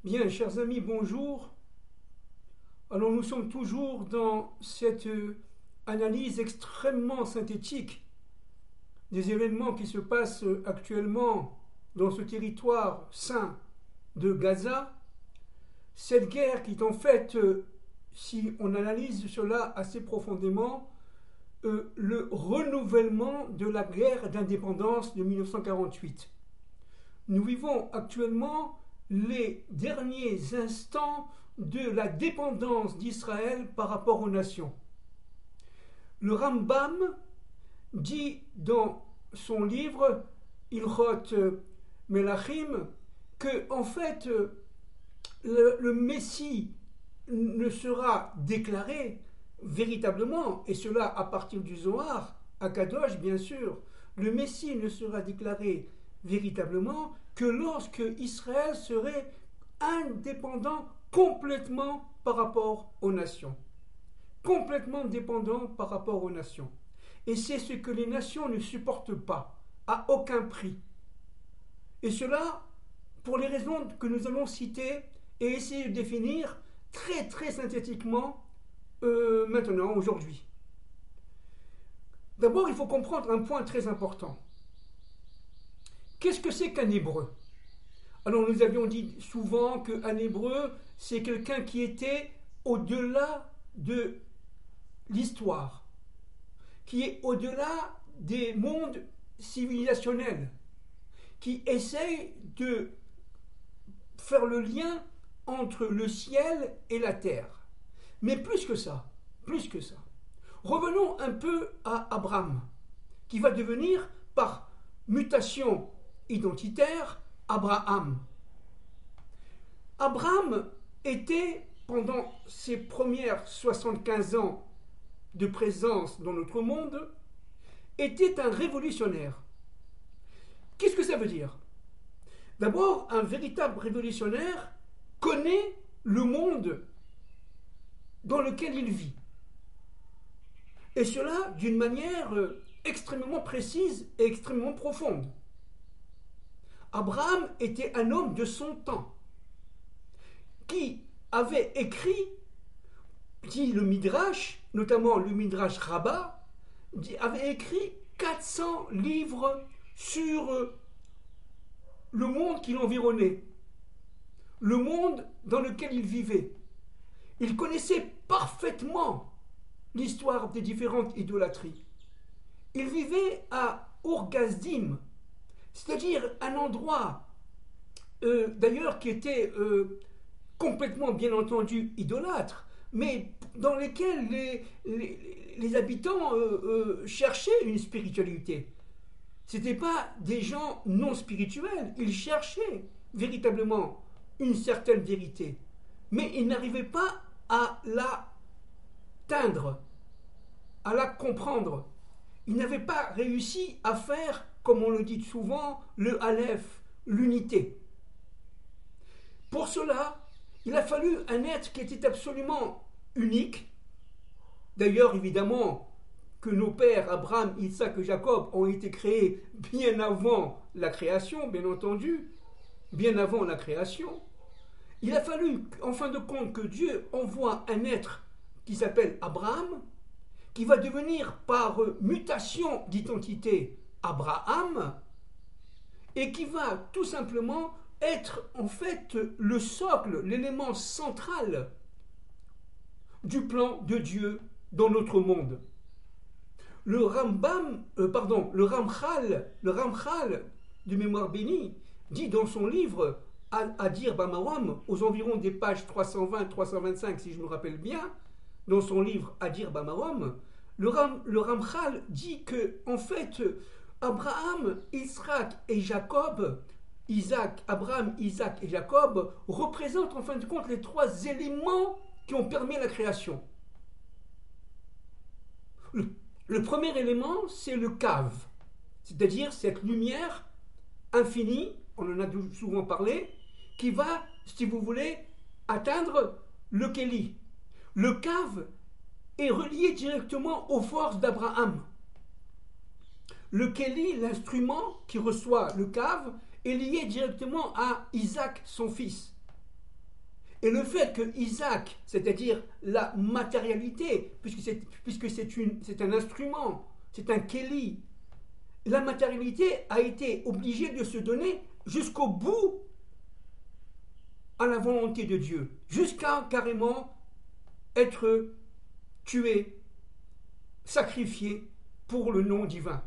Bien, chers amis, bonjour. Alors nous sommes toujours dans cette analyse extrêmement synthétique des événements qui se passent actuellement dans ce territoire saint de Gaza. Cette guerre qui est en fait, si on analyse cela assez profondément, le renouvellement de la guerre d'indépendance de 1948. Nous vivons actuellement les derniers instants de la dépendance d'Israël par rapport aux nations. Le Rambam dit dans son livre Ilchot Melachim que en fait le Messie ne sera déclaré véritablement, et cela à partir du Zohar, à Kadosh bien sûr, le Messie ne sera déclaré véritablement que lorsque Israël serait indépendant complètement par rapport aux nations. Complètement dépendant par rapport aux nations. Et c'est ce que les nations ne supportent pas, à aucun prix. Et cela, pour les raisons que nous allons citer et essayer de définir très très synthétiquement maintenant, aujourd'hui. D'abord, il faut comprendre un point très important. Qu'est-ce que c'est qu'un hébreu? Alors nous avions dit souvent qu'un hébreu, c'est quelqu'un qui était au-delà de l'histoire, qui est au-delà des mondes civilisationnels, qui essaye de faire le lien entre le ciel et la terre. Mais plus que ça, revenons un peu à Abraham, qui va devenir, par mutation identitaire, Abraham. Abraham était, pendant ses premières 75 ans de présence dans notre monde, était un révolutionnaire. Qu'est-ce que ça veut dire? D'abord, un véritable révolutionnaire connaît le monde dans lequel il vit. Et cela d'une manière extrêmement précise et extrêmement profonde. Abraham était un homme de son temps, qui avait écrit, dit le Midrash, notamment le Midrash Rabbah, avait écrit 400 livres sur le monde qui l'environnait, le monde dans lequel il vivait. Il connaissait parfaitement l'histoire des différentes idolâtries. Il vivait à Ur-Kasdim, c'est-à-dire un endroit d'ailleurs qui était complètement bien entendu idolâtre, mais dans lequel les habitants cherchaient une spiritualité. Ce n'étaient pas des gens non spirituels, ils cherchaient véritablement une certaine vérité, mais ils n'arrivaient pas à l'atteindre, à la comprendre. Ils n'avaient pas réussi à faire, comme on le dit souvent, le Aleph, l'unité. Pour cela, il a fallu un être qui était absolument unique. D'ailleurs, évidemment, que nos pères, Abraham, Isaac et Jacob, ont été créés bien avant la création, bien entendu, bien avant la création. Il a fallu, en fin de compte, que Dieu envoie un être qui s'appelle Abraham, qui va devenir par mutation d'identité Abraham, et qui va tout simplement être en fait le socle, l'élément central du plan de Dieu dans notre monde. Le Ramchal de mémoire bénie, dit dans son livre Adir Bamaram, aux environs des pages 320-325 si je me rappelle bien, dans son livre Adir Bamaram, le Ramchal dit que en fait Abraham, Isaac et Jacob, Abraham, Isaac et Jacob représentent en fin de compte les trois éléments qui ont permis la création. Le premier élément, c'est le cave, c'est-à-dire cette lumière infinie, on en a souvent parlé, qui va, si vous voulez, atteindre le Kéli. Le cave est relié directement aux forces d'Abraham. Le Kéli, l'instrument qui reçoit le cave, est lié directement à Isaac, son fils. Et le fait que Isaac, c'est-à-dire la matérialité, puisque c'est un instrument, c'est un Kéli, la matérialité a été obligée de se donner jusqu'au bout à la volonté de Dieu, jusqu'à carrément être tué, sacrifié pour le nom divin.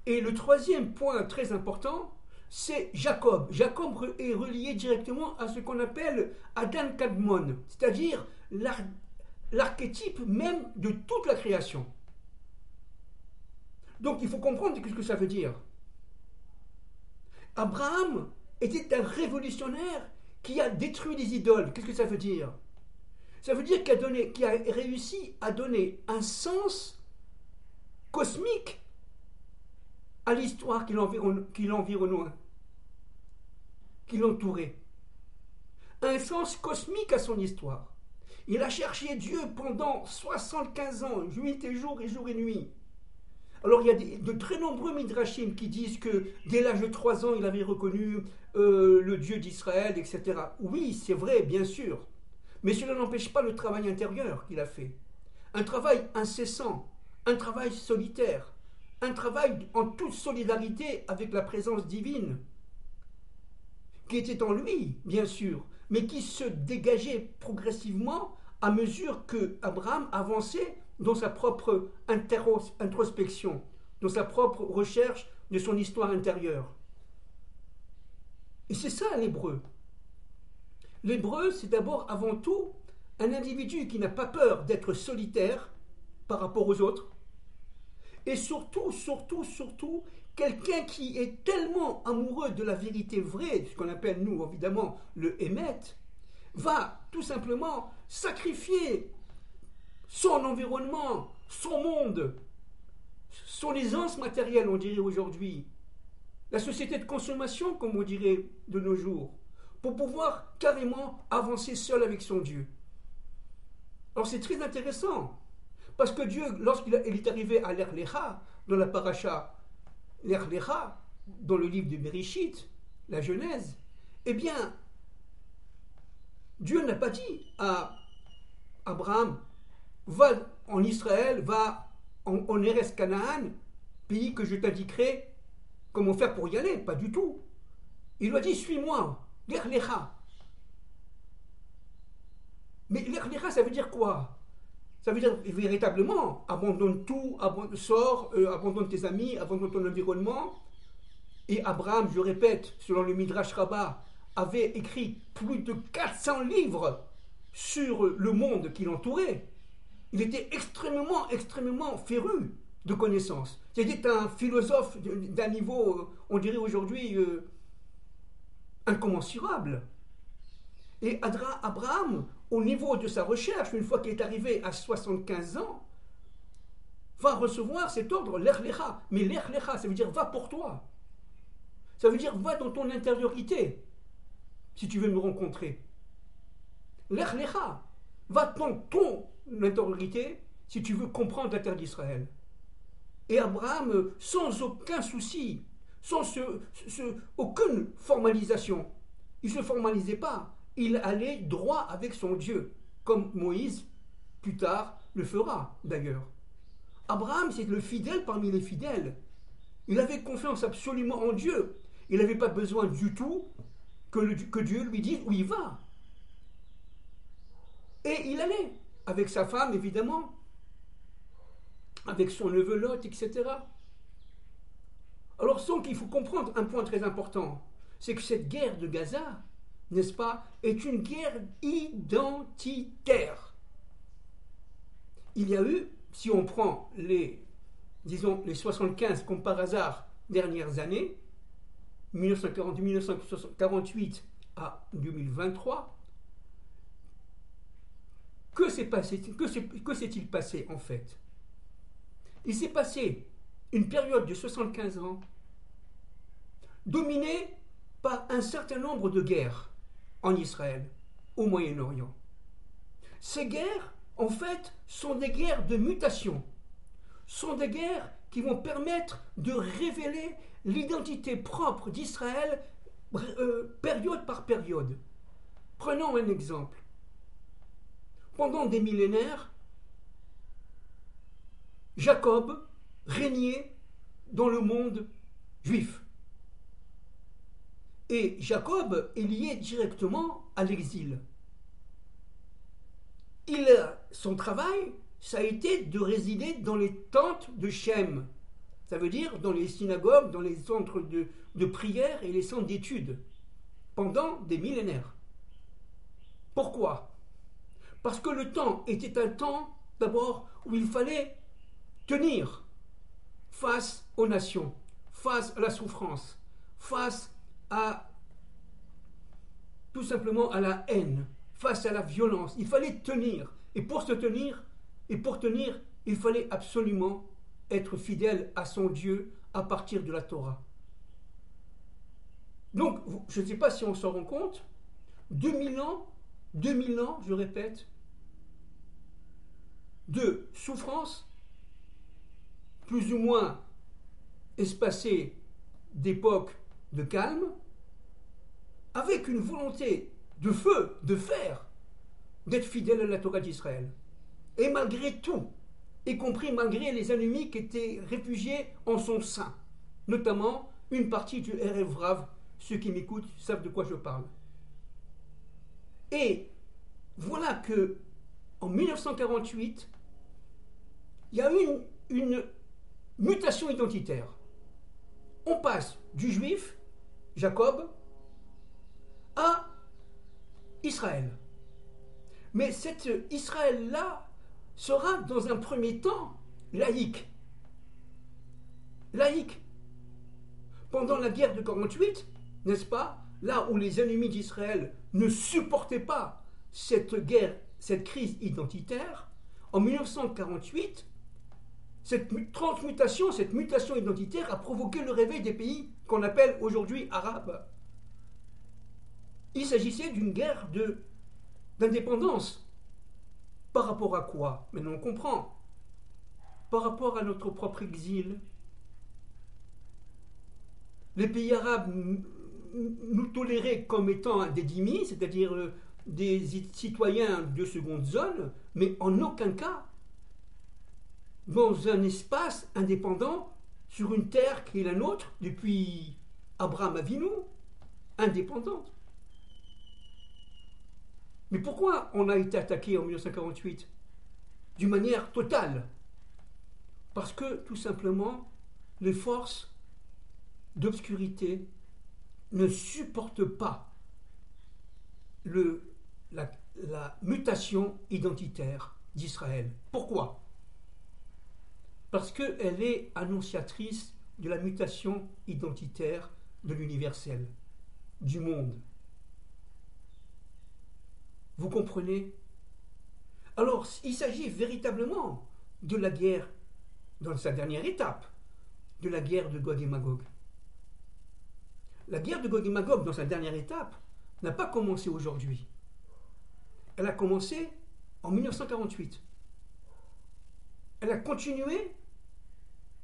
Et le troisième point très important, c'est Jacob. Jacob est relié directement à ce qu'on appelle Adam Kadmon, c'est-à-dire l'archétype même de toute la création. Donc il faut comprendre ce que ça veut dire. Abraham était un révolutionnaire qui a détruit les idoles. Qu'est-ce que ça veut dire? Ça veut dire qu'il a réussi à donner un sens cosmique à l'histoire qui l'environnait, qui l'entourait. Un sens cosmique à son histoire. Il a cherché Dieu pendant 75 ans, nuit et jour et nuit. Alors il y a de très nombreux midrashim qui disent que dès l'âge de 3 ans, il avait reconnu le Dieu d'Israël, etc. Oui, c'est vrai, bien sûr. Mais cela n'empêche pas le travail intérieur qu'il a fait. Un travail incessant, un travail solitaire, un travail en toute solidarité avec la présence divine, qui était en lui, bien sûr, mais qui se dégageait progressivement à mesure que Abraham avançait dans sa propre introspection, dans sa propre recherche de son histoire intérieure. Et c'est ça l'hébreu. L'hébreu, c'est d'abord, avant tout, un individu qui n'a pas peur d'être solitaire par rapport aux autres, et surtout, quelqu'un qui est tellement amoureux de la vérité vraie, ce qu'on appelle nous, évidemment, le Hémet, va tout simplement sacrifier son environnement, son monde, son aisance matérielle, on dirait aujourd'hui, la société de consommation, comme on dirait de nos jours, pour pouvoir carrément avancer seul avec son Dieu. Alors c'est très intéressant, parce que Dieu, lorsqu'il est arrivé à l'Erlecha, dans la paracha l'Erlecha, dans le livre de Bereshit, la Genèse, eh bien, Dieu n'a pas dit à Abraham, va en Israël, va en Eretz Canaan, pays que je t'indiquerai comment faire pour y aller, pas du tout. Il lui a dit, suis-moi, l'Erlecha. Mais l'Erlecha, ça veut dire quoi? Ça veut dire véritablement, abandonne tout, abandonne tes amis, abandonne ton environnement. Et Abraham, je répète, selon le Midrash Rabbah, avait écrit plus de 400 livres sur le monde qui l'entourait. Il était extrêmement féru de connaissances. C'était un philosophe d'un niveau, on dirait aujourd'hui, incommensurable. Et Abraham, au niveau de sa recherche, une fois qu'il est arrivé à 75 ans, va recevoir cet ordre, l'Erlecha. Mais l'Erlecha, ça veut dire va pour toi. Ça veut dire va dans ton intériorité, si tu veux me rencontrer. L'Erlecha, va dans ton intériorité, si tu veux comprendre la terre d'Israël. Et Abraham, sans aucun souci, sans aucune formalisation, il ne se formalisait pas. Il allait droit avec son Dieu, comme Moïse, plus tard, le fera d'ailleurs. Abraham, c'est le fidèle parmi les fidèles. Il avait confiance absolument en Dieu. Il n'avait pas besoin du tout que Dieu lui dise où il va. Et il allait, avec sa femme évidemment, avec son neveu Lot, etc. Alors donc il faut comprendre un point très important, c'est que cette guerre de Gaza, n'est-ce pas, est une guerre identitaire. Il y a eu, si on prend les 75 comme par hasard dernières années, 1948 à 2023, que s'est-il passé en fait? Il s'est passé une période de 75 ans dominée par un certain nombre de guerres en Israël, au Moyen-Orient. Ces guerres, en fait, sont des guerres de mutation, sont des guerres qui vont permettre de révéler l'identité propre d'Israël période par période. Prenons un exemple. Pendant des millénaires, Jacob régnait dans le monde juif. Et Jacob est lié directement à l'exil. Son travail, ça a été de résider dans les tentes de Shem. Ça veut dire dans les synagogues, dans les centres de prière et les centres d'études, pendant des millénaires. Pourquoi? Parce que le temps était un temps, d'abord, où il fallait tenir face aux nations, face à la souffrance, face à tout simplement à la haine, face à la violence. Il fallait tenir. Et pour tenir, il fallait absolument être fidèle à son Dieu à partir de la Torah. Donc, je ne sais pas si on s'en rend compte, 2000 ans, je répète, de souffrance, plus ou moins espacée d'époques de calme, avec une volonté de feu, de fer, d'être fidèle à la Torah d'Israël. Et malgré tout, y compris malgré les ennemis qui étaient réfugiés en son sein, notamment une partie du Erev Rav, ceux qui m'écoutent savent de quoi je parle. Et voilà que en 1948, il y a eu une mutation identitaire. On passe du juif, Jacob, à Israël. Mais cet Israël-là sera dans un premier temps laïque. Laïque. Pendant la guerre de 48, n'est-ce pas, là où les ennemis d'Israël ne supportaient pas cette guerre, cette crise identitaire, en 1948, cette transmutation, cette mutation identitaire a provoqué le réveil des pays qu'on appelle aujourd'hui arabes. Il s'agissait d'une guerre d'indépendance. Par rapport à quoi? Maintenant on comprend. Par rapport à notre propre exil. Les pays arabes nous toléraient comme étant des dhimmis, c'est-à-dire des citoyens de seconde zone, mais en aucun cas dans un espace indépendant sur une terre qui est la nôtre depuis Abraham Avinu, indépendante. Mais pourquoi on a été attaqué en 1948 d'une manière totale? Parce que tout simplement les forces d'obscurité ne supportent pas la mutation identitaire d'Israël. Pourquoi? Parce qu'elle est annonciatrice de la mutation identitaire de l'universel, du monde. Vous comprenez? Alors, il s'agit véritablement de la guerre, dans sa dernière étape, de la guerre de Gog et Magog. La guerre de Gog et Magog, dans sa dernière étape, n'a pas commencé aujourd'hui. Elle a commencé en 1948. Elle a continué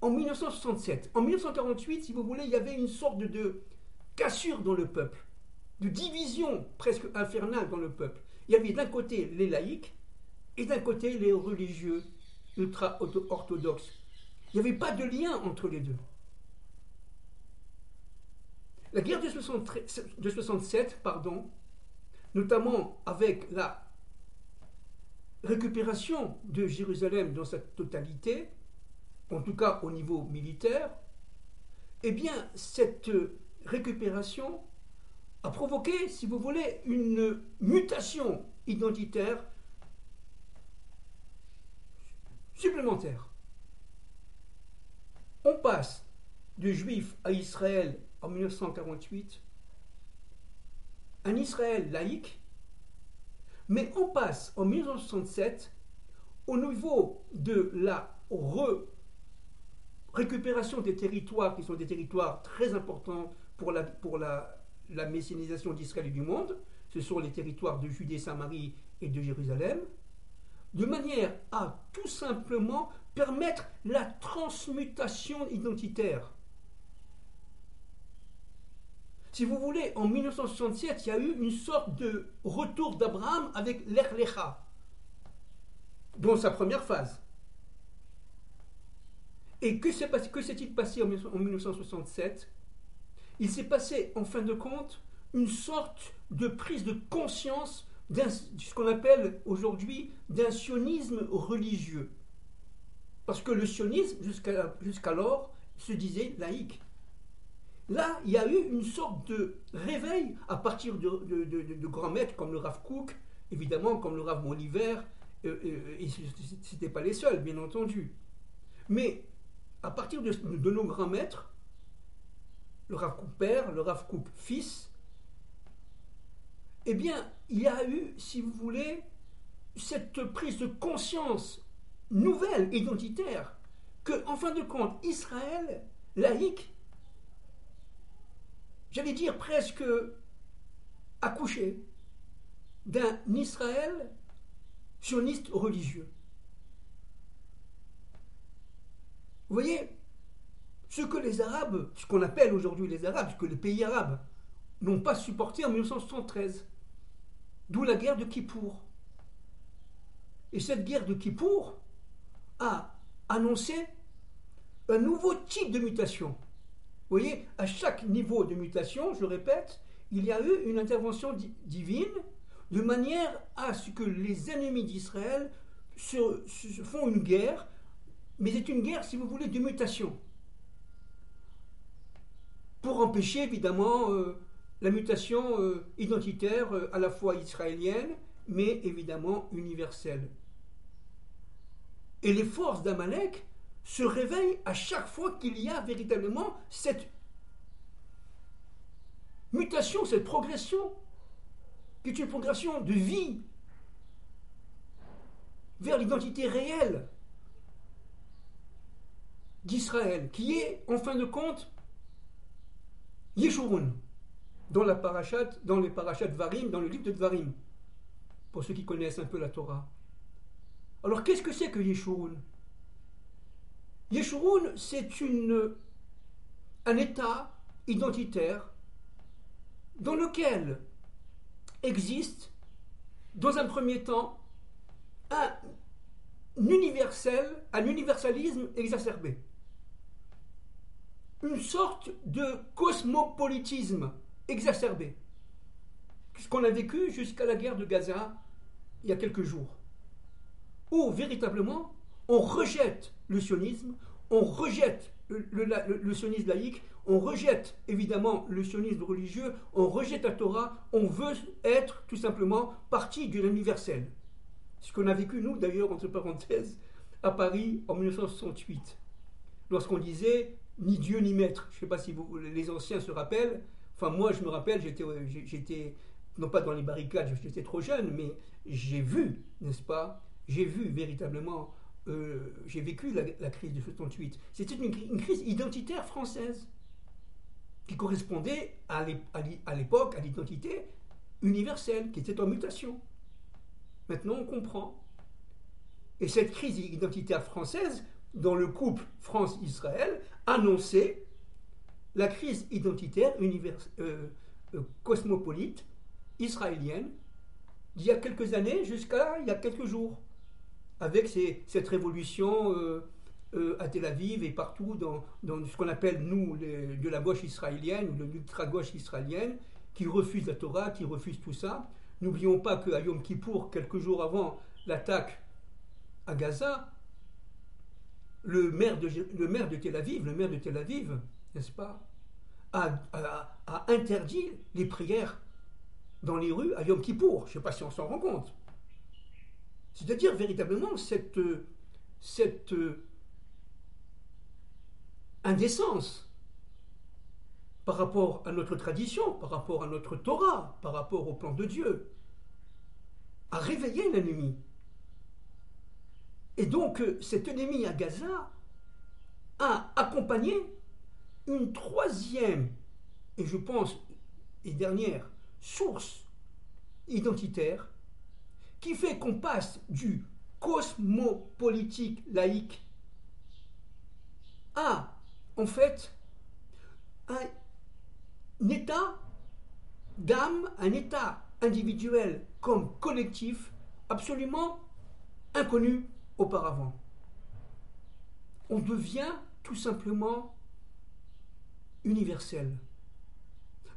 en 1967. En 1948, si vous voulez, il y avait une sorte de cassure dans le peuple, de division presque infernale dans le peuple. Il y avait d'un côté les laïcs et d'un côté les religieux ultra-orthodoxes. Il n'y avait pas de lien entre les deux. La guerre de 67, notamment avec la récupération de Jérusalem dans sa totalité, en tout cas au niveau militaire, eh bien, cette récupération a provoqué, si vous voulez, une mutation identitaire supplémentaire. On passe de juif à Israël en 1948, un Israël laïque, mais on passe en 1967 au niveau de la récupération des territoires qui sont des territoires très importants pour la messianisation d'Israël et du monde. Ce sont les territoires de Judée, Samarie et de Jérusalem, de manière à tout simplement permettre la transmutation identitaire. Si vous voulez, en 1967, il y a eu une sorte de retour d'Abraham avec l'Ech Lecha, dans sa première phase. Et que s'est-il passé en 1967? Il s'est passé, en fin de compte, une sorte de prise de conscience de ce qu'on appelle aujourd'hui d'un sionisme religieux. Parce que le sionisme, jusqu'alors, se disait laïque. Là, il y a eu une sorte de réveil à partir de grands maîtres comme le Rav Kook, évidemment, comme le Rav Moliver, et ce n'étaient pas les seuls, bien entendu. Mais à partir de nos grands maîtres, le Rav Kook père, le Rav Kook fils, eh bien, il y a eu, si vous voulez, cette prise de conscience nouvelle, identitaire, que, en fin de compte, Israël, laïque, j'allais dire presque accouché d'un Israël sioniste religieux. Vous voyez, ce que les Arabes, ce qu'on appelle aujourd'hui les Arabes, ce que les pays arabes n'ont pas supporté en 1973, d'où la guerre de Kippour. Et cette guerre de Kippour a annoncé un nouveau type de mutation. Vous voyez, à chaque niveau de mutation, je répète, il y a eu une intervention divine de manière à ce que les ennemis d'Israël se font une guerre, mais c'est une guerre, si vous voulez, de mutation. Pour empêcher, évidemment, la mutation identitaire à la fois israélienne, mais évidemment universelle. Et les forces d'Amalek se réveillent à chaque fois qu'il y a véritablement cette mutation, cette progression, qui est une progression de vie vers l'identité réelle d'Israël, qui est, en fin de compte, Yeshurun, dans les parachats Dvarim, dans le livre de Dvarim, pour ceux qui connaissent un peu la Torah. Alors, qu'est-ce que c'est que Yeshurun? Yeshurun, c'est un état identitaire dans lequel existe, dans un premier temps, un universalisme exacerbé. Une sorte de cosmopolitisme exacerbé. Ce qu'on a vécu jusqu'à la guerre de Gaza il y a quelques jours. Où, véritablement, on rejette le sionisme, on rejette le sionisme laïque, on rejette évidemment le sionisme religieux, on rejette la Torah, on veut être tout simplement partie de l'universel. Ce qu'on a vécu, nous, d'ailleurs, entre parenthèses, à Paris en 1968, lorsqu'on disait ni Dieu ni maître. Je ne sais pas si les anciens se rappellent. Enfin, moi, je me rappelle, j'étais non pas dans les barricades, j'étais trop jeune, mais j'ai vu, n'est-ce pas, j'ai vu véritablement, j'ai vécu la crise de 68. C'était une crise identitaire française qui correspondait à l'époque à l'identité universelle, qui était en mutation. Maintenant, on comprend. Et cette crise identitaire française, dans le couple France-Israël, annonçait la crise identitaire cosmopolite israélienne d'il y a quelques années jusqu'à il y a quelques jours, avec cette révolution à Tel Aviv et partout dans ce qu'on appelle, nous, de la gauche israélienne ou de l'ultra-gauche israélienne, qui refuse la Torah, qui refuse tout ça. N'oublions pas qu'à Yom Kippour, quelques jours avant l'attaque à Gaza, le maire de Tel Aviv, n'est-ce pas, a interdit les prières dans les rues à Yom Kippour. Je ne sais pas si on s'en rend compte. C'est-à-dire véritablement cette indécence par rapport à notre tradition, par rapport à notre Torah, par rapport au plan de Dieu, a réveillé l'ennemi. Et donc, cet ennemi à Gaza a accompagné une troisième, et je pense, et dernière, source identitaire qui fait qu'on passe du cosmopolitique laïque à, en fait, état d'âme, un état individuel comme collectif absolument inconnu auparavant. On devient tout simplement universel.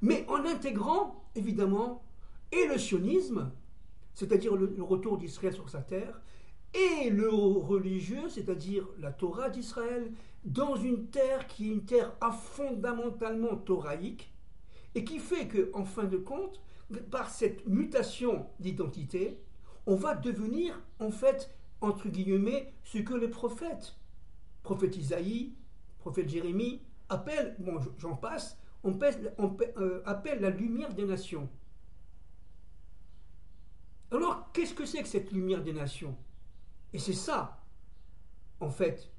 Mais en intégrant, évidemment, et le sionisme, c'est-à-dire le retour d'Israël sur sa terre, et le religieux, c'est-à-dire la Torah d'Israël, dans une terre qui est une terre fondamentalement thoraïque, et qui fait qu'en fin de compte, par cette mutation d'identité, on va devenir, en fait, entre guillemets, ce que les prophète Isaïe, prophète Jérémie, appellent, bon j'en passe, appelle la lumière des nations. Alors, qu'est-ce que c'est que cette lumière des nations? Et c'est ça, en fait,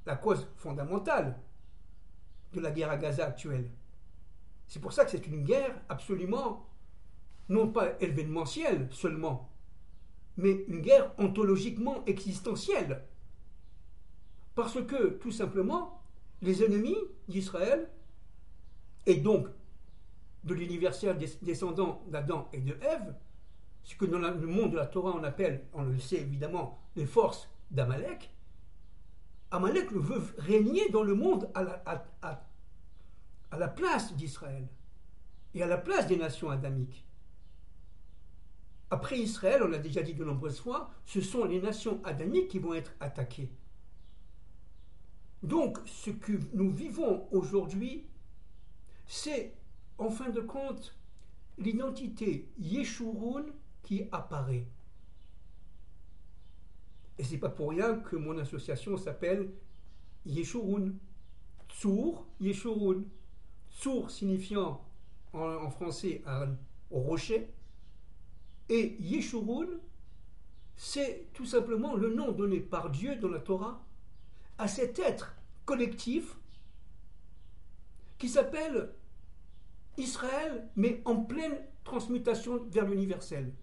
la cause fondamentale de la guerre à Gaza actuelle. C'est pour ça que c'est une guerre absolument, non pas événementielle seulement, mais une guerre ontologiquement existentielle. Parce que, tout simplement, les ennemis d'Israël, et donc de l'universel descendant d'Adam et de Ève, ce que dans le monde de la Torah on appelle, on le sait évidemment, les forces d'Amalek, Amalek veut régner dans le monde à la place d'Israël et à la place des nations adamiques. Après Israël, on l'a déjà dit de nombreuses fois, ce sont les nations adamiques qui vont être attaquées. Donc, ce que nous vivons aujourd'hui, c'est, en fin de compte, l'identité Yeshurun qui apparaît. Et c'est pas pour rien que mon association s'appelle Yeshurun. Tsur, Yeshurun. Tsur signifiant en français au rocher. Et Yeshurun, c'est tout simplement le nom donné par Dieu dans la Torah à cet être collectif qui s'appelle Israël, mais en pleine transmutation vers l'universel.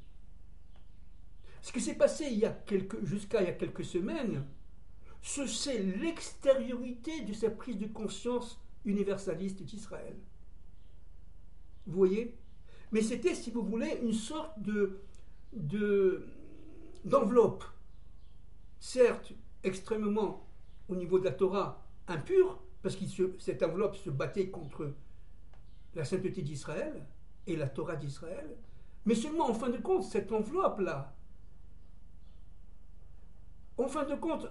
Ce qui s'est passé jusqu'à il y a quelques semaines, c'est l'extériorité de sa prise de conscience universaliste d'Israël. Vous voyez? Mais c'était, si vous voulez, une sorte d'enveloppe, certes extrêmement, au niveau de la Torah, impure, parce que cette enveloppe se battait contre la sainteté d'Israël et la Torah d'Israël, mais seulement en fin de compte, cette enveloppe-là, en fin de compte,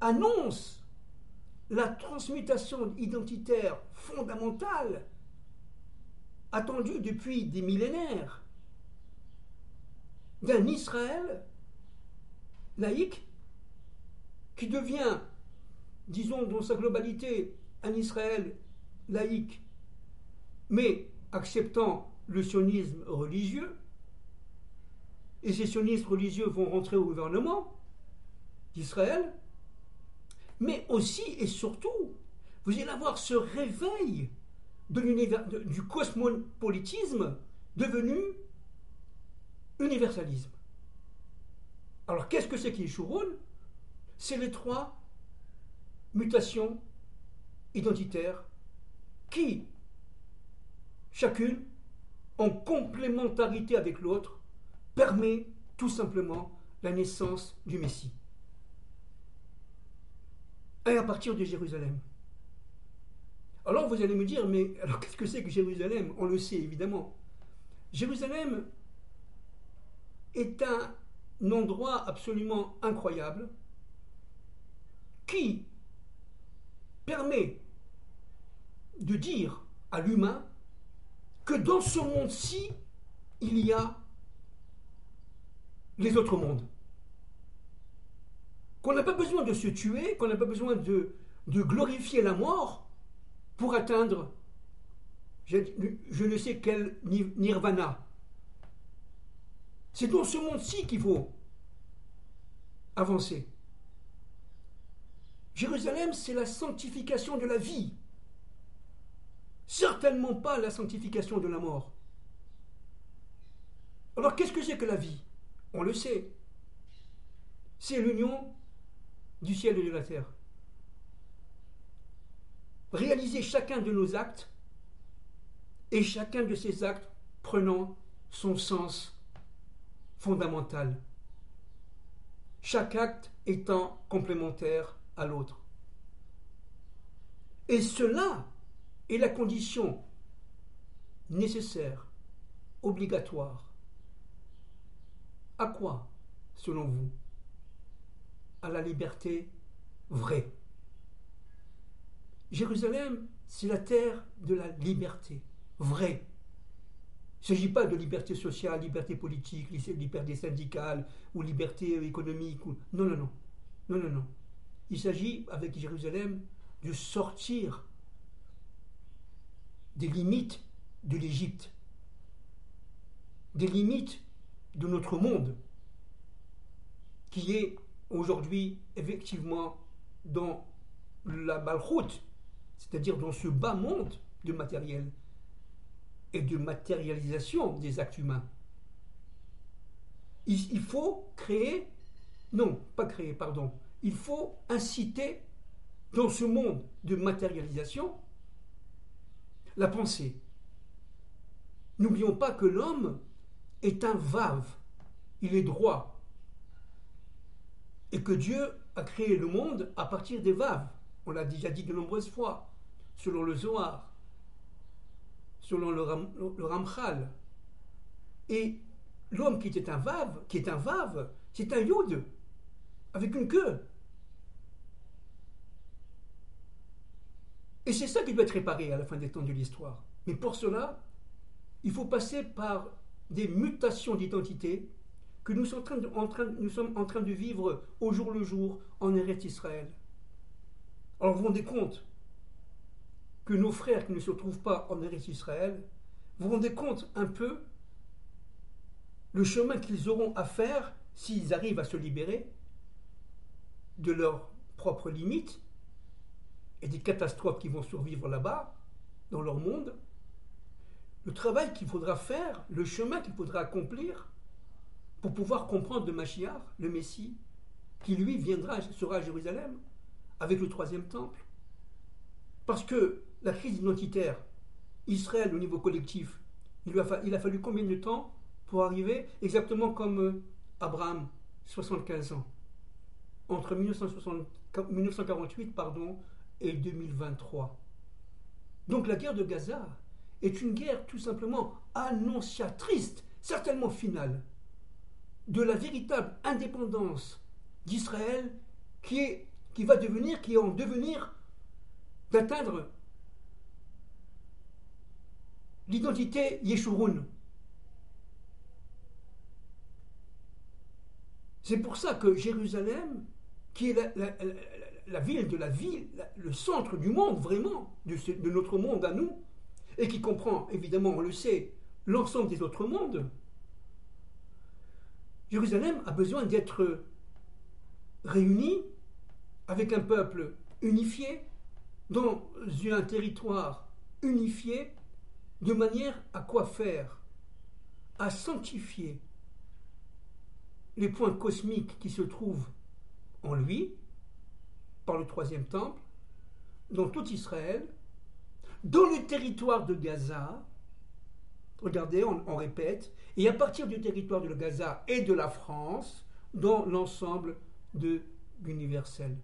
annonce la transmutation identitaire fondamentale attendue depuis des millénaires d'un Israël laïque qui devient, disons dans sa globalité, un Israël laïque, mais acceptant le sionisme religieux, et ces sionistes religieux vont rentrer au gouvernement d'Israël, mais aussi et surtout, vous allez avoir ce réveil du cosmopolitisme devenu universalisme. Alors qu'est-ce que c'est qu'Yeshurun? C'est les trois mutations identitaires qui, chacune, en complémentarité avec l'autre, permet tout simplement la naissance du Messie. Et à partir de Jérusalem. Alors vous allez me dire, mais alors qu'est-ce que c'est que Jérusalem? On le sait évidemment. Jérusalem est un endroit absolument incroyable qui permet de dire à l'humain que dans ce monde-ci, il y a les autres mondes. Qu'on n'a pas besoin de se tuer, qu'on n'a pas besoin de glorifier la mort pour atteindre je ne sais quel nirvana. C'est dans ce monde-ci qu'il faut avancer. Jérusalem, c'est la sanctification de la vie. Certainement pas la sanctification de la mort. Alors qu'est-ce que c'est que la vie? On le sait. C'est l'union du ciel et de la terre. Réaliser chacun de nos actes et chacun de ces actes prenant son sens fondamental, chaque acte étant complémentaire à l'autre. Et cela est la condition nécessaire, obligatoire. À quoi, selon vous? À la liberté vraie. Jérusalem, c'est la terre de la liberté vraie. Il ne s'agit pas de liberté sociale, liberté politique, liberté syndicale ou liberté économique. Non, non, non. Non, non, non. Il s'agit, avec Jérusalem, de sortir des limites de l'Égypte, des limites de notre monde, qui est aujourd'hui effectivement dans la malchoute, c'est-à-dire dans ce bas monde de matériel et de matérialisation des actes humains. Il faut créer, non, pas créer, pardon, il faut inciter dans ce monde de matérialisation la pensée. N'oublions pas que l'homme est un vave, il est droit, et que Dieu a créé le monde à partir des vaves. On l'a déjà dit de nombreuses fois, selon le Zohar, selon le Ramchal. Et l'homme qui est un vave, c'est un yod, avec une queue. Et c'est ça qui doit être réparé à la fin des temps de l'histoire. Mais pour cela, il faut passer par des mutations d'identité que nous sommes en train de vivre au jour le jour en Eretz Israël. Alors vous vous rendez compte que nos frères qui ne se trouvent pas en Eretz Israël, vous vous rendez compte un peu le chemin qu'ils auront à faire s'ils arrivent à se libérer de leurs propres limites et des catastrophes qui vont survivre là-bas, dans leur monde, le travail qu'il faudra faire, le chemin qu'il faudra accomplir pour pouvoir comprendre le Mashiach, le Messie, qui lui sera à Jérusalem, avec le troisième temple. Parce que la crise identitaire, Israël au niveau collectif, il a fallu combien de temps pour arriver exactement comme Abraham, 75 ans, entre 1948 et 2023. Donc la guerre de Gaza est une guerre tout simplement annonciatrice, certainement finale, de la véritable indépendance d'Israël qui est en devenir d'atteindre l'identité Yeshurun. C'est pour ça que Jérusalem, qui est la ville de la ville, le centre du monde vraiment, de notre monde à nous, et qui comprend évidemment, on le sait, l'ensemble des autres mondes, Jérusalem a besoin d'être réunie avec un peuple unifié, dans un territoire unifié, de manière à quoi faire? À sanctifier les points cosmiques qui se trouvent en lui, par le troisième temple, dans tout Israël, dans le territoire de Gaza, regardez, on répète, et à partir du territoire de Gaza et de la France, dans l'ensemble de l'universel.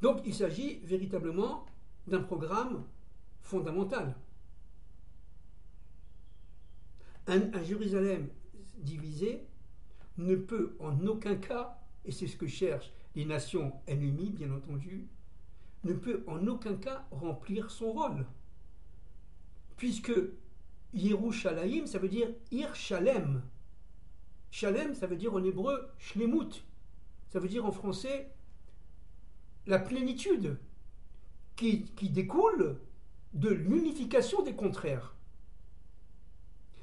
Donc il s'agit véritablement d'un programme fondamental. Un Jérusalem divisé ne peut en aucun cas, et c'est ce que cherchent les nations ennemies, bien entendu, ne peut en aucun cas remplir son rôle. Puisque Yerushalayim, ça veut dire Ir Shalem. Shalem, ça veut dire en hébreu Shlemut. Ça veut dire en français la plénitude qui découle de l'unification des contraires.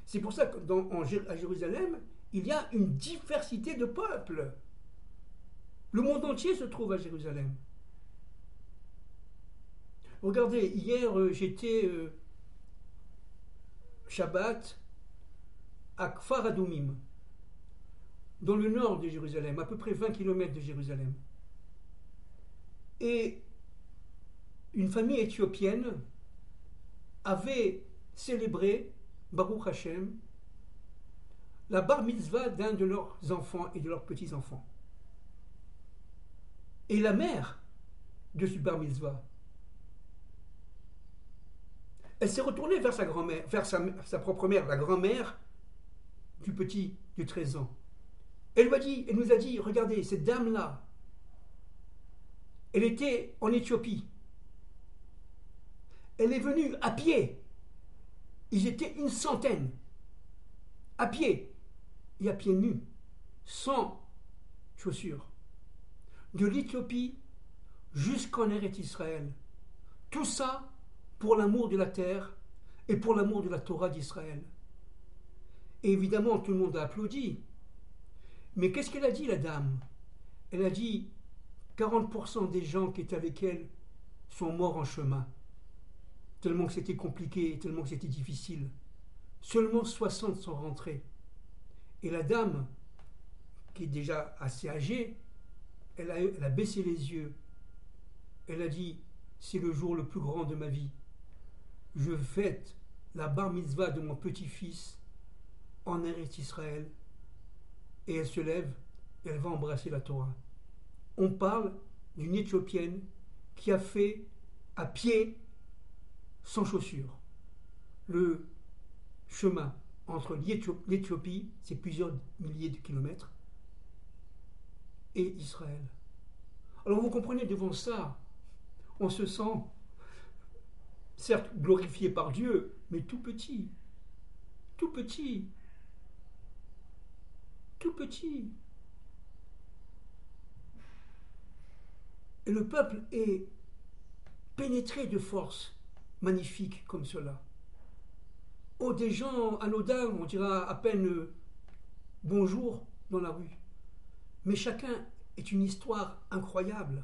C'est pour ça qu'à Jérusalem, il y a une diversité de peuples. Le monde entier se trouve à Jérusalem. Regardez, hier j'étais Shabbat à Kfar Adumim, dans le nord de Jérusalem, à peu près 20 km de Jérusalem. Et une famille éthiopienne avait célébré, Baruch Hashem, la bar mitzvah d'un de leurs enfants et de leurs petits-enfants. Et la mère de ce bar mitzvah, elle s'est retournée vers sa grand-mère, vers sa propre mère, la grand-mère du petit de 13 ans. Elle nous a dit, regardez, cette dame-là, elle était en Éthiopie. Elle est venue à pied. Ils étaient une centaine. À pied. Et à pieds nus. Sans chaussures. De l'Éthiopie jusqu'en Eretz Israël. Tout ça pour l'amour de la terre et pour l'amour de la Torah d'Israël. Et évidemment, tout le monde a applaudi. Mais qu'est-ce qu'elle a dit, la dame? Elle a dit 40% des gens qui étaient avec elle sont morts en chemin. Tellement que c'était compliqué, tellement que c'était difficile. Seulement 60 sont rentrés. Et la dame, qui est déjà assez âgée, elle a baissé les yeux. Elle a dit, c'est le jour le plus grand de ma vie. Je fête la bar mitzvah de mon petit-fils en Eretz Israël. Et elle se lève et elle va embrasser la Torah. On parle d'une Éthiopienne qui a fait à pied, sans chaussures, le chemin entre l'Éthiopie, c'est plusieurs milliers de kilomètres, et Israël. Alors vous comprenez, devant ça, on se sent, certes glorifié par Dieu, mais tout petit, tout petit, tout petit. Et le peuple est pénétré de force magnifique comme cela. Oh, des gens anodins, on dira à peine bonjour dans la rue. Mais chacun est une histoire incroyable,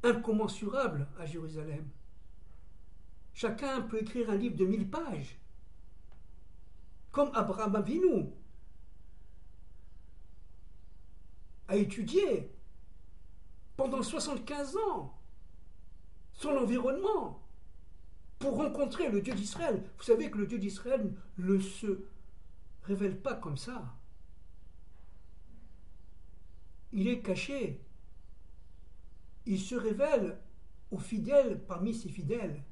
incommensurable à Jérusalem. Chacun peut écrire un livre de 1000 pages, comme Abraham Avinu a étudié pendant 75 ans son environnement pour rencontrer le Dieu d'Israël. Vous savez que le Dieu d'Israël ne se révèle pas comme ça. Il est caché. Il se révèle aux fidèles parmi ses fidèles.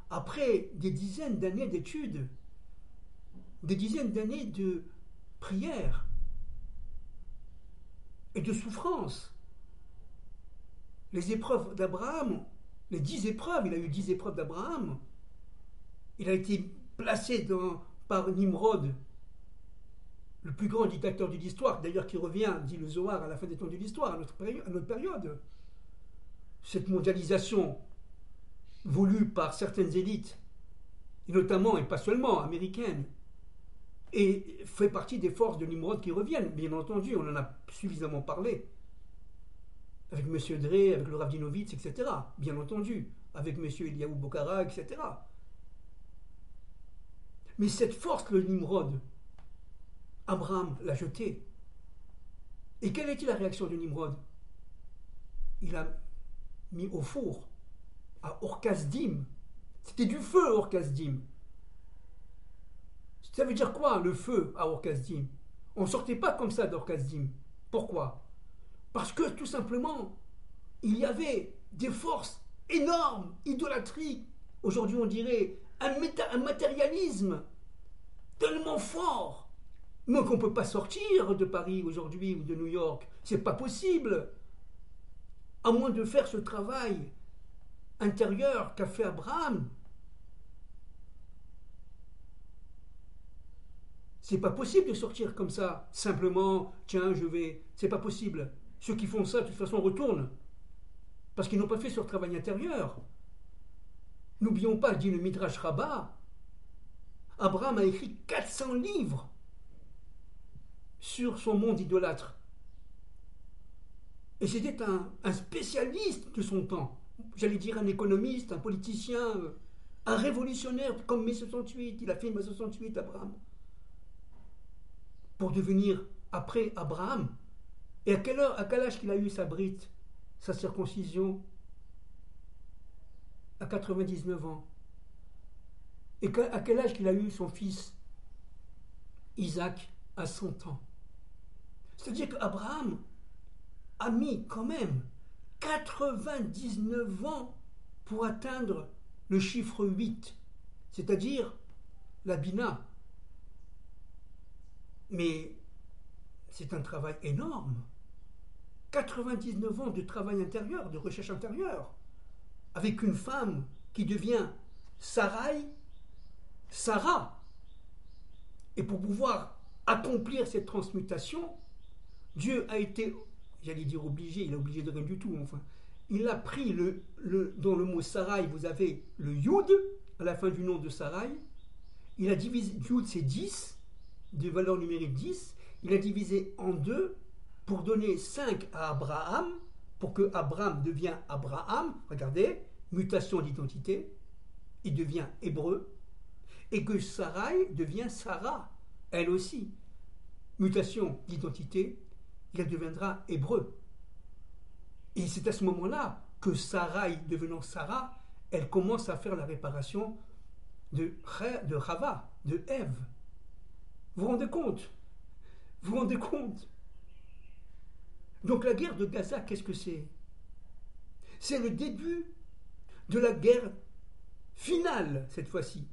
Après des dizaines d'années d'études, des dizaines d'années de prières et de souffrances. Les épreuves d'Abraham, les 10 épreuves, il a eu 10 épreuves d'Abraham. Il a été placé par Nimrod, le plus grand dictateur de l'histoire, d'ailleurs qui revient, dit le Zohar, à la fin des temps de l'histoire, à notre période. Cette mondialisation voulue par certaines élites, et notamment, et pas seulement, américaines, et fait partie des forces de Nimrod qui reviennent, bien entendu, on en a suffisamment parlé. Avec M. Drey, avec le Rav Dinovitz, etc. Bien entendu, avec M. Eliaou Bokhara, etc. Mais cette force, le Nimrod, Abraham l'a jeté. Et quelle était la réaction de Nimrod? Il a mis au four, à Orkazdim. C'était du feu, Orkazdim. Ça veut dire quoi, le feu à Orkazdim? On ne sortait pas comme ça d'Orkazdim. Pourquoi? Parce que, tout simplement, il y avait des forces énormes, idolâtries. Aujourd'hui, on dirait un matérialisme tellement fort, mais qu'on ne peut pas sortir de Paris aujourd'hui ou de New York. C'est pas possible. À moins de faire ce travail intérieur qu'a fait Abraham. C'est pas possible de sortir comme ça, simplement, tiens, je vais. C'est pas possible. Ceux qui font ça, de toute façon, retournent. Parce qu'ils n'ont pas fait ce travail intérieur. N'oublions pas, dit le Midrash Rabbah, Abraham a écrit 400 livres sur son monde idolâtre. Et c'était un spécialiste de son temps. J'allais dire un économiste, un politicien, un révolutionnaire comme mai 68. Il a fait mai 68, Abraham. Pour devenir, après Abraham. Et à quel âge qu'il a eu sa brite, sa circoncision? à 99 ans. Et à quel âge qu'il a eu son fils Isaac à 100 ans. C'est-à-dire qu'Abraham a mis quand même 99 ans pour atteindre le chiffre 8, c'est-à-dire la Bina. Mais c'est un travail énorme. 99 ans de travail intérieur, de recherche intérieure, avec une femme qui devient Sarai, Sarah. Et pour pouvoir accomplir cette transmutation, Dieu a été, j'allais dire obligé, il est obligé de rien du tout, enfin. Il a pris dans le mot Sarai, vous avez le Yud, à la fin du nom de Sarai. Il a divisé, Yud c'est 10, de valeur numérique 10. Il a divisé en deux pour donner 5 à Abraham, pour que Abraham devienne Abraham. Regardez, mutation d'identité, il devient hébreu. Et que Sarai devient Sarah, elle aussi. Mutation d'identité, elle deviendra hébreu. Et c'est à ce moment-là que Sarai, devenant Sarah, elle commence à faire la réparation de Chava, de Ève. Vous vous rendez compte? Vous vous rendez compte? Donc la guerre de Gaza, qu'est-ce que c'est? C'est le début de la guerre finale, cette fois-ci,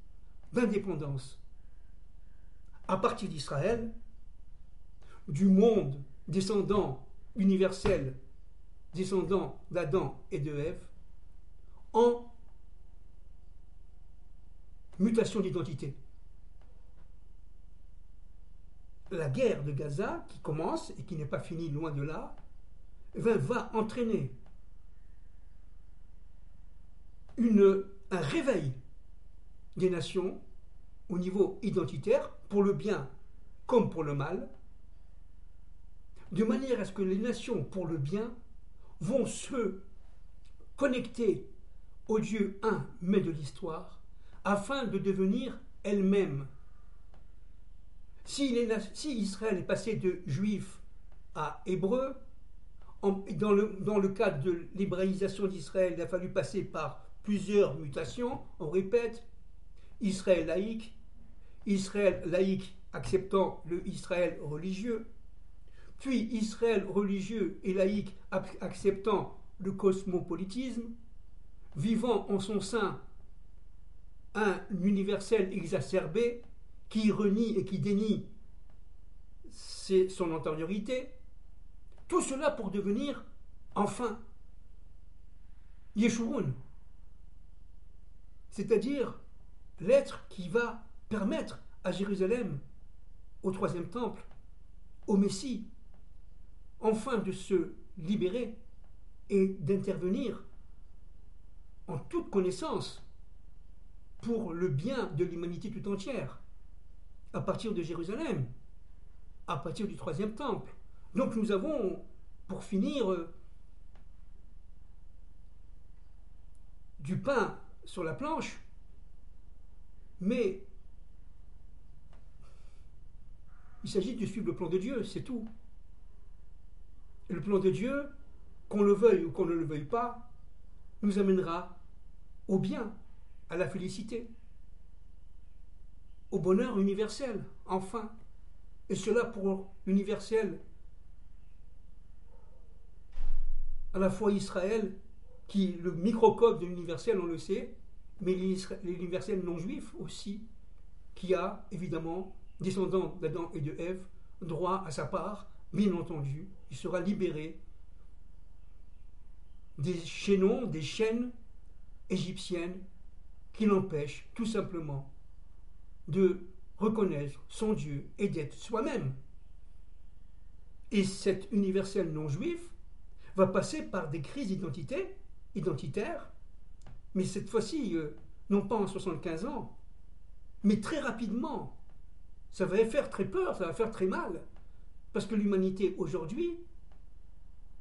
d'indépendance. À partir d'Israël, du monde descendant universel, descendant d'Adam et de Ève, en mutation d'identité. La guerre de Gaza, qui commence et qui n'est pas finie loin de là, va entraîner un réveil des nations au niveau identitaire, pour le bien comme pour le mal, de manière à ce que les nations, pour le bien, vont se connecter au Dieu un, mais de l'histoire, afin de devenir elles-mêmes. Si Israël est passé de juif à hébreu, dans le cadre de l'hébraïsation d'Israël, il a fallu passer par plusieurs mutations. On répète, Israël laïque acceptant le Israël religieux, puis Israël religieux et laïque acceptant le cosmopolitisme, vivant en son sein un universel exacerbé qui renie et qui dénie son antériorité, tout cela pour devenir enfin Yeshurun, c'est-à-dire l'être qui va permettre à Jérusalem, au troisième temple, au Messie, enfin de se libérer et d'intervenir en toute connaissance pour le bien de l'humanité tout entière, à partir de Jérusalem, à partir du troisième temple. Donc nous avons, pour finir, du pain sur la planche, mais il s'agit de suivre le plan de Dieu, c'est tout. Et le plan de Dieu, qu'on le veuille ou qu'on ne le veuille pas, nous amènera au bien, à la félicité, au bonheur universel, enfin. Et cela pour l'universel, à la fois Israël, qui est le microcosme de l'universel, on le sait, mais l'universel non juif aussi, qui a évidemment, descendant d'Adam et de Ève, droit à sa part, bien entendu, il sera libéré des chaînons, des chaînes égyptiennes qui l'empêchent tout simplement de reconnaître son Dieu et d'être soi-même. Et cet universel non juif va passer par des crises identitaires, mais cette fois-ci, non pas en 75 ans, mais très rapidement. Ça va faire très peur, ça va faire très mal, parce que l'humanité aujourd'hui,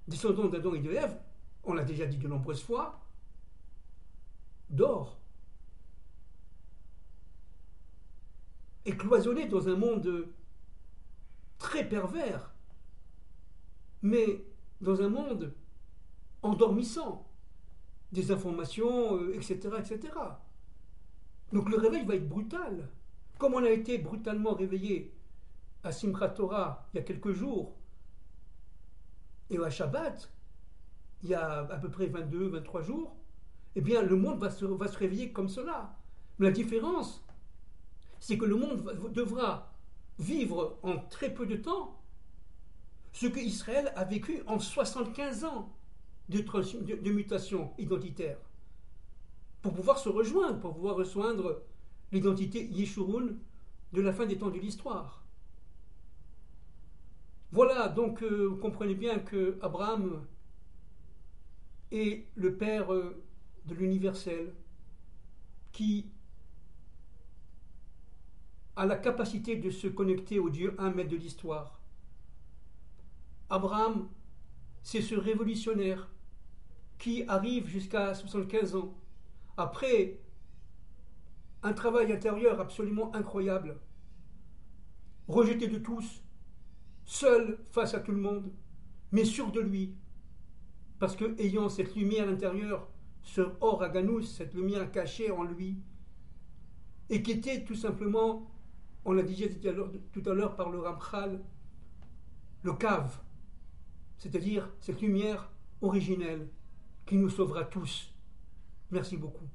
descendant d'Adam et de Ève, on l'a déjà dit de nombreuses fois, dort. Est cloisonnée dans un monde très pervers, mais dans un monde endormissant, des informations, etc., etc. Donc le réveil va être brutal. Comme on a été brutalement réveillé à Simchat Torah il y a quelques jours, et à Shabbat, il y a à peu près 22, 23 jours, eh bien le monde va se réveiller comme cela. Mais la différence, c'est que le monde devra vivre en très peu de temps ce que Israël a vécu en 75 ans de mutation identitaire, pour pouvoir se rejoindre, pour pouvoir rejoindre l'identité Yeshurun de la fin des temps de l'histoire. Voilà, donc vous comprenez bien que Abraham est le père de l'universel, qui a la capacité de se connecter au Dieu un maître de l'histoire. Abraham, c'est ce révolutionnaire qui arrive jusqu'à 75 ans, après un travail intérieur absolument incroyable, rejeté de tous, seul face à tout le monde, mais sûr de lui, parce que ayant cette lumière intérieure, ce Or Haganus, cette lumière cachée en lui, et qui était tout simplement, on l'a dit tout à l'heure par le Ramchal, le cave, c'est-à-dire cette lumière originelle qui nous sauvera tous. Merci beaucoup.